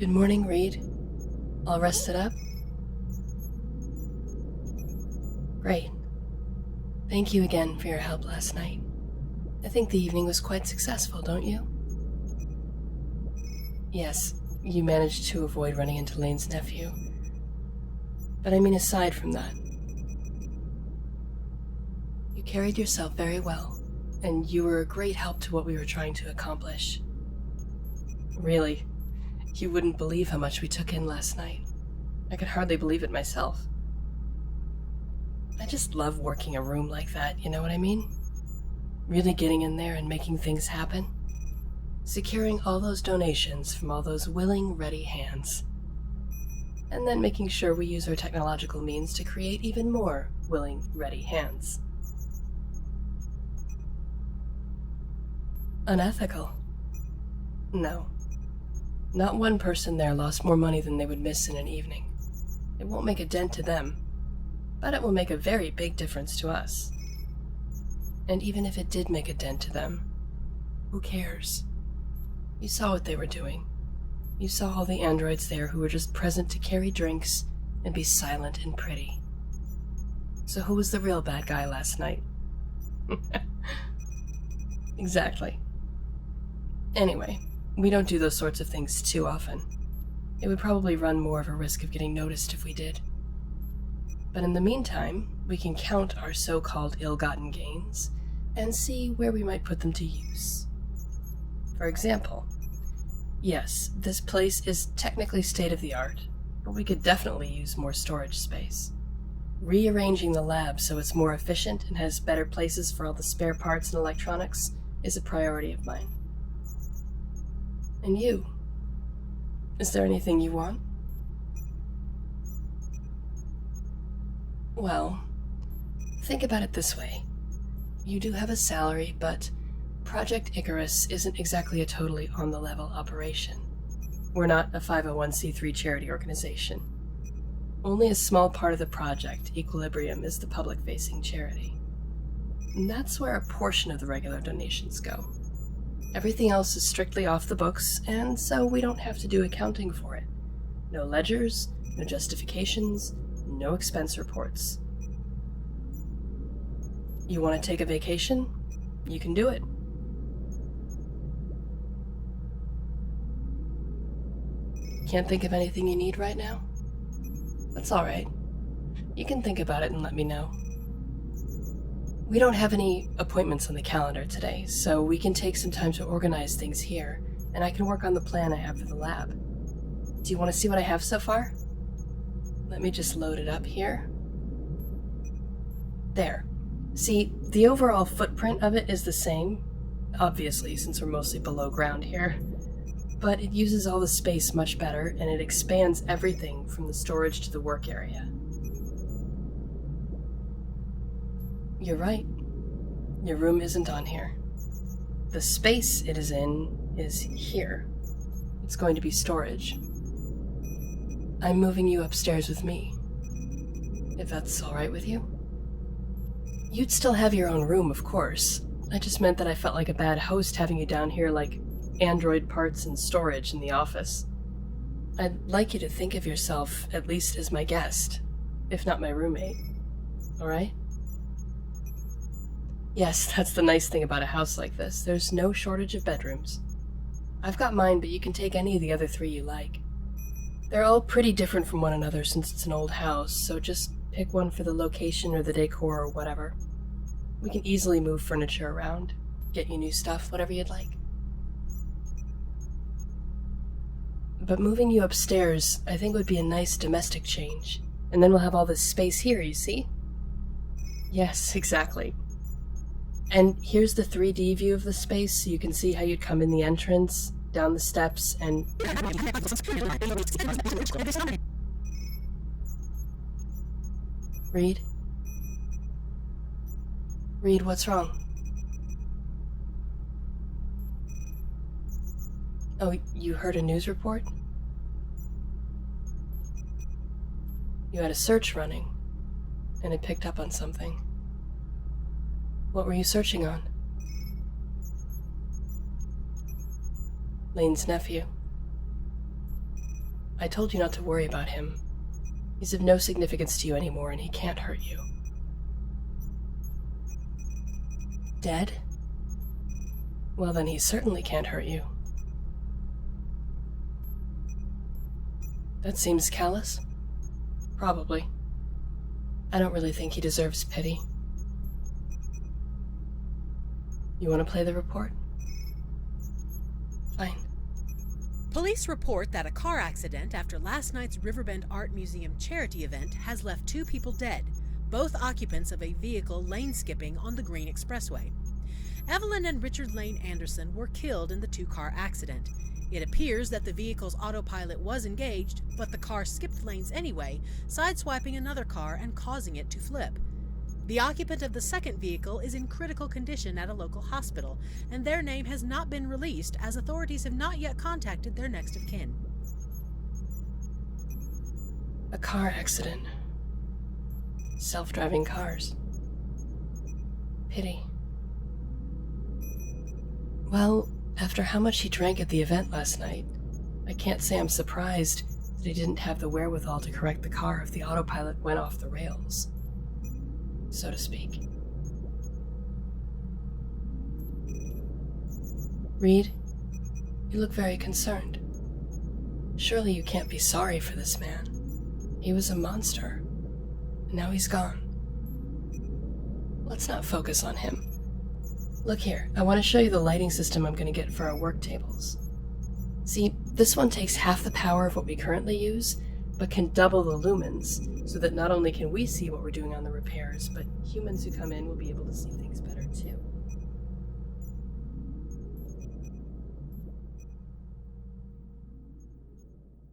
Good morning, Reed. All rested up? Great. Thank you again for your help last night. I think the evening was quite successful, don't you? Yes, you managed to avoid running into Lane's nephew. But I mean, aside from that, you carried yourself very well, and you were a great help to what we were trying to accomplish. Really, you wouldn't believe how much we took in last night. I could hardly believe it myself. I just love working a room like that, you know what I mean? Really getting in there and making things happen. Securing all those donations from all those willing, ready hands. And then making sure we use our technological means to create even more willing, ready hands. Unethical? No. Not one person there lost more money than they would miss in an evening. It won't make a dent to them, but it will make a very big difference to us. And even if it did make a dent to them, who cares? You saw what they were doing. You saw all the androids there who were just present to carry drinks and be silent and pretty. So who was the real bad guy last night? Exactly. Anyway, we don't do those sorts of things too often. It would probably run more of a risk of getting noticed if we did. But in the meantime, we can count our so-called ill-gotten gains and see where we might put them to use. For example, yes, this place is technically state-of-the-art, but we could definitely use more storage space. Rearranging the lab so it's more efficient and has better places for all the spare parts and electronics is a priority of mine. And you? Is there anything you want? Well, think about it this way. You do have a salary, but Project Icarus isn't exactly a totally on-the-level operation. We're not a 501c3 charity organization. Only a small part of the project, Equilibrium, is the public-facing charity. And that's where a portion of the regular donations go. Everything else is strictly off the books, and so we don't have to do accounting for it. No ledgers, no justifications, no expense reports. You want to take a vacation? You can do it. Can't think of anything you need right now? That's all right. You can think about it and let me know. We don't have any appointments on the calendar today, so we can take some time to organize things here, and I can work on the plan I have for the lab. Do you want to see what I have so far? Let me just load it up here. There. See, the overall footprint of it is the same, obviously, since we're mostly below ground here. But it uses all the space much better, and it expands everything from the storage to the work area. You're right. Your room isn't on here. The space it is in is here. It's going to be storage. I'm moving you upstairs with me, if that's all right with you. You'd still have your own room, of course. I just meant that I felt like a bad host having you down here like android parts and storage in the office. I'd like you to think of yourself at least as my guest, if not my roommate. All right? Yes, that's the nice thing about a house like this. There's no shortage of bedrooms. I've got mine, but you can take any of the other 3 you like. They're all pretty different from one another since it's an old house, so just pick one for the location or the decor or whatever. We can easily move furniture around, get you new stuff, whatever you'd like. But moving you upstairs, I think would be a nice domestic change. And then we'll have all this space here, you see? Yes, exactly. And here's the 3D view of the space, so you can see how you'd come in the entrance, down the steps, and... Reed? Reed, what's wrong? Oh, you heard a news report? You had a search running, and it picked up on something. What were you searching on? Lane's nephew. I told you not to worry about him. He's of no significance to you anymore, and he can't hurt you. Dead? Well, then he certainly can't hurt you. That seems callous? Probably. I don't really think he deserves pity. You want to play the report? Fine. Police report that a car accident after last night's Riverbend Art Museum charity event has left 2 people dead, both occupants of a vehicle lane skipping on the Green Expressway. Evelyn and Richard Lane Anderson were killed in the 2-car accident. It appears that the vehicle's autopilot was engaged, but the car skipped lanes anyway, sideswiping another car and causing it to flip. The occupant of the second vehicle is in critical condition at a local hospital, and their name has not been released as authorities have not yet contacted their next of kin. A car accident. Self-driving cars. Pity. Well, after how much he drank at the event last night, I can't say I'm surprised that he didn't have the wherewithal to correct the car if the autopilot went off the rails, so to speak. Reed, you look very concerned. Surely you can't be sorry for this man. He was a monster, and now he's gone. Let's not focus on him. Look here, I want to show you the lighting system I'm going to get for our work tables. See, this one takes half the power of what we currently use, but can double the lumens, so that not only can we see what we're doing on the repairs, but humans who come in will be able to see things